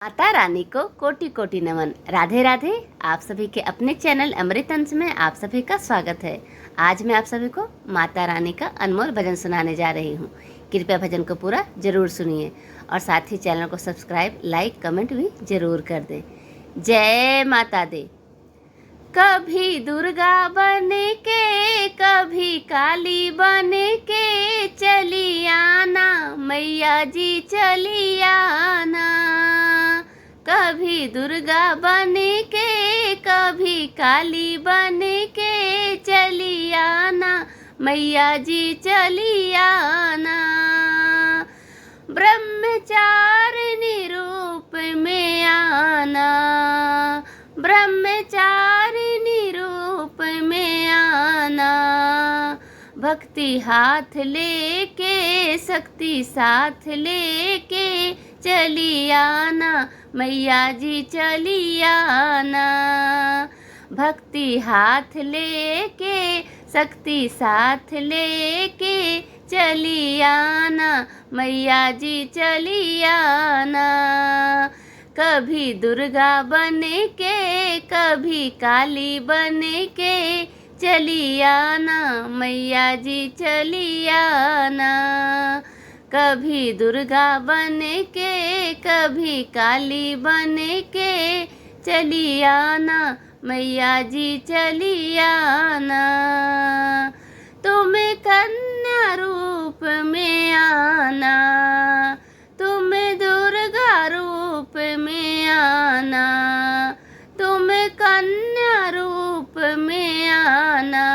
माता रानी को कोटि कोटि नमन। राधे राधे। आप सभी के अपने चैनल अमृत अंश में आप सभी का स्वागत है। आज मैं आप सभी को माता रानी का अनमोल भजन सुनाने जा रही हूँ। कृपया भजन को पूरा जरूर सुनिए और साथ ही चैनल को सब्सक्राइब, लाइक, कमेंट भी जरूर कर दें। जय माता दी। कभी दुर्गा बन के कभी काली बन के चली आना मैया जी, चली आना। कभी दुर्गा बन के कभी काली बन के चली आना मैया जी, चली आना। ब्रह्मचारिणी रूप में आना, ब्रह्मचारिणी रूप में आना। भक्ति हाथ लेके शक्ति साथ लेके चली आना मैया जी, चली आना। भक्ति हाथ लेके शक्ति साथ लेके चली आना मैया जी, चली आना। कभी दुर्गा बन के कभी काली बन के चली आना मैया जी, चली आना। कभी दुर्गा बन के कभी काली बन के चली आना मैया जी, चली आना। तुम कन्या रूप में आना, तुम दुर्गा रूप में आना। तुम कन्या रूप में आना,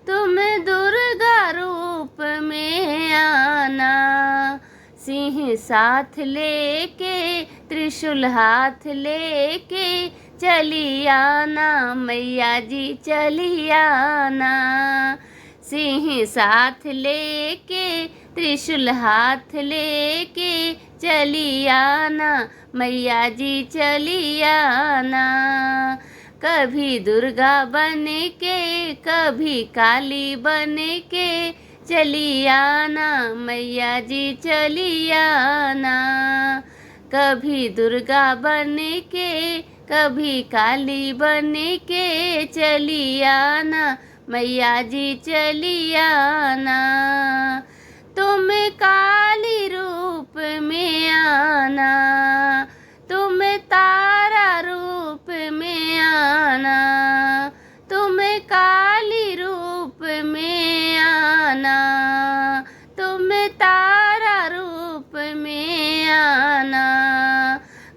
तुम दुर्गा रूप में आना। सिंह साथ लेके त्रिशूल हाथ लेके चली आना मैया जी, चली आना। सिंह साथ लेके त्रिशूल हाथ लेके चली आना मैया जी, चली आना। कभी दुर्गा बन के कभी काली बन के चली आना मैया जी, चली आना। कभी दुर्गा बन के कभी काली बन के चली आना मैया जी, चली आना। तुम काली रूप में आना, तुम तारा रूप में आना। तुम काली रूप में आना, तुम तारा रूप में आना।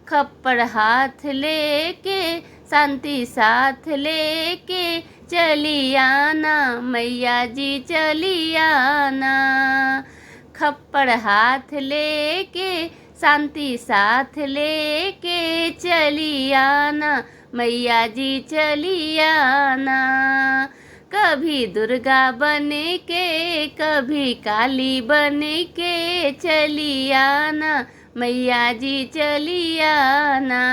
खप्पड़ हाथ लेके शांति साथ लेके चली आना मैया जी, चली आना। खप्पड़ हाथ लेके शांति साथ लेके चली आना मैया जी, चली आना। कभी दुर्गा बन के कभी काली बन के चली आना मैया जी, चली आना।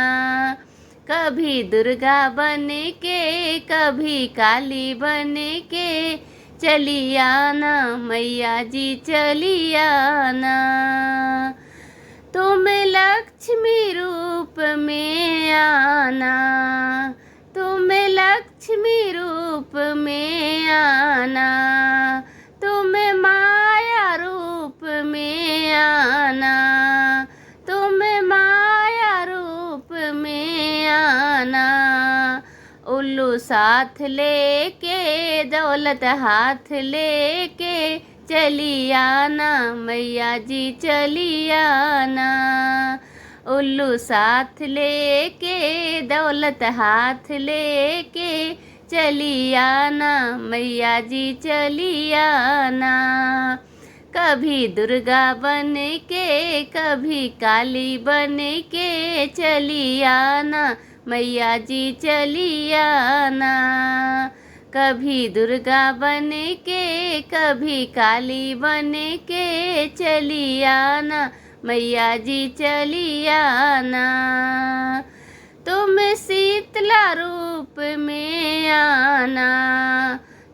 कभी दुर्गा बन के कभी काली बन के चली आना मैया जी, चली आना। तुम लक्ष्मी रूप में आना, तुम लक्ष्मी रूप में आना। तुम माया रूप में आना, तुम माया रूप में आना। उल्लू साथ लेके दौलत हाथ लेके चली आना मैया जी, चली आना। उल्लू साथ लेके दौलत हाथ लेके चली आना मैया जी, चली आना। कभी दुर्गा बन के कभी काली बन के चली आना मैया जी, चली आना। कभी दुर्गा बन के कभी काली बन के चली आना मैया जी, चली आना। तुम शीतला रूप में आना,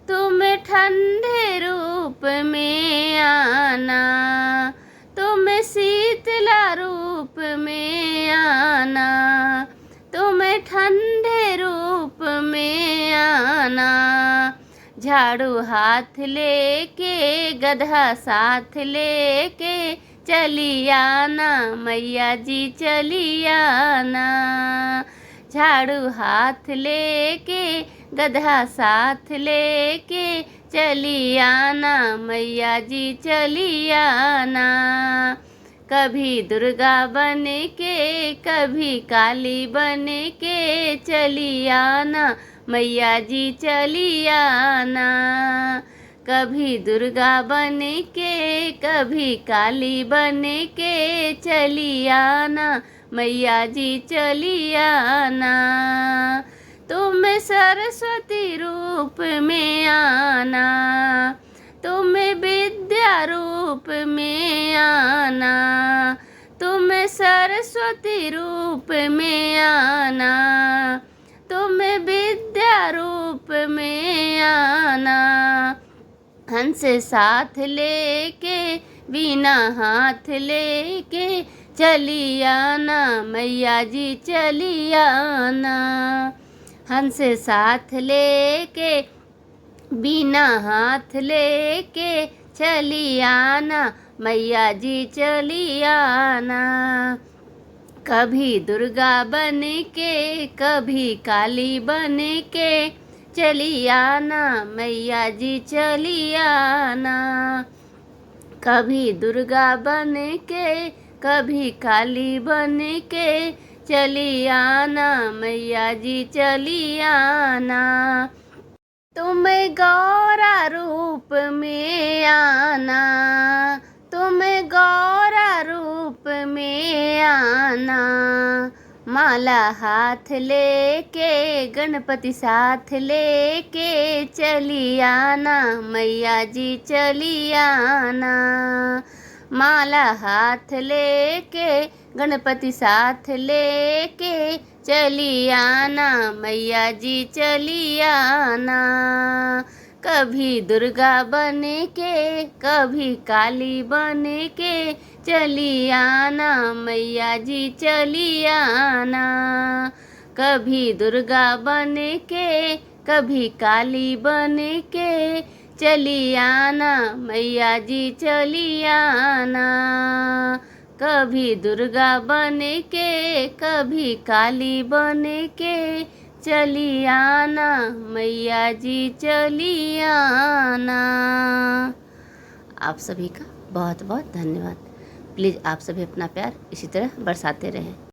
तुम ठंडे रूप में आना। तुम शीतला रूप में आना। झाड़ू हाथ लेके गधा साथ लेके चली आना मैया जी चली आना। झाड़ू हाथ लेके गधा साथ लेके चली आना मैया जी चली आना। कभी दुर्गा बन के कभी काली बन के चली आना मैया जी चली आना। कभी दुर्गा बन के कभी काली बन के चली आना मैया जी चली आना। तुम सरस्वती रूप में आना, तुम विद्या रूप में आना, तुम सरस्वती रूप में आना, तुम विद्या रूप में आना। हंस साथ लेके वीणा हाथ लेके चली आना मैया जी चली आना। हंस साथ लेके बीना हाथ लेके चली आना मैया जी चली आना। कभी दुर्गा बन के कभी काली बन के चली आना मैया जी चली आना। कभी दुर्गा बन के कभी काली बन के चली आना मैया जी चली आना। तुम गौरा रूप में आना, तुम गौरा रूप में आना। माला हाथ लेके गणपति साथ लेके चली आना मैया जी चली आना। माला हाथ लेके गणपति साथ लेके चली आना मैया जी चली आना। कभी दुर्गा बन के कभी काली बन के चली आना मैया जी चली आना। कभी दुर्गा बन के कभी काली बन के चली आना मैया जी चली आना। कभी दुर्गा बन के कभी काली बन के चली आना मैया जी चली आना। आप सभी का बहुत बहुत धन्यवाद। प्लीज़ आप सभी अपना प्यार इसी तरह बरसाते रहें।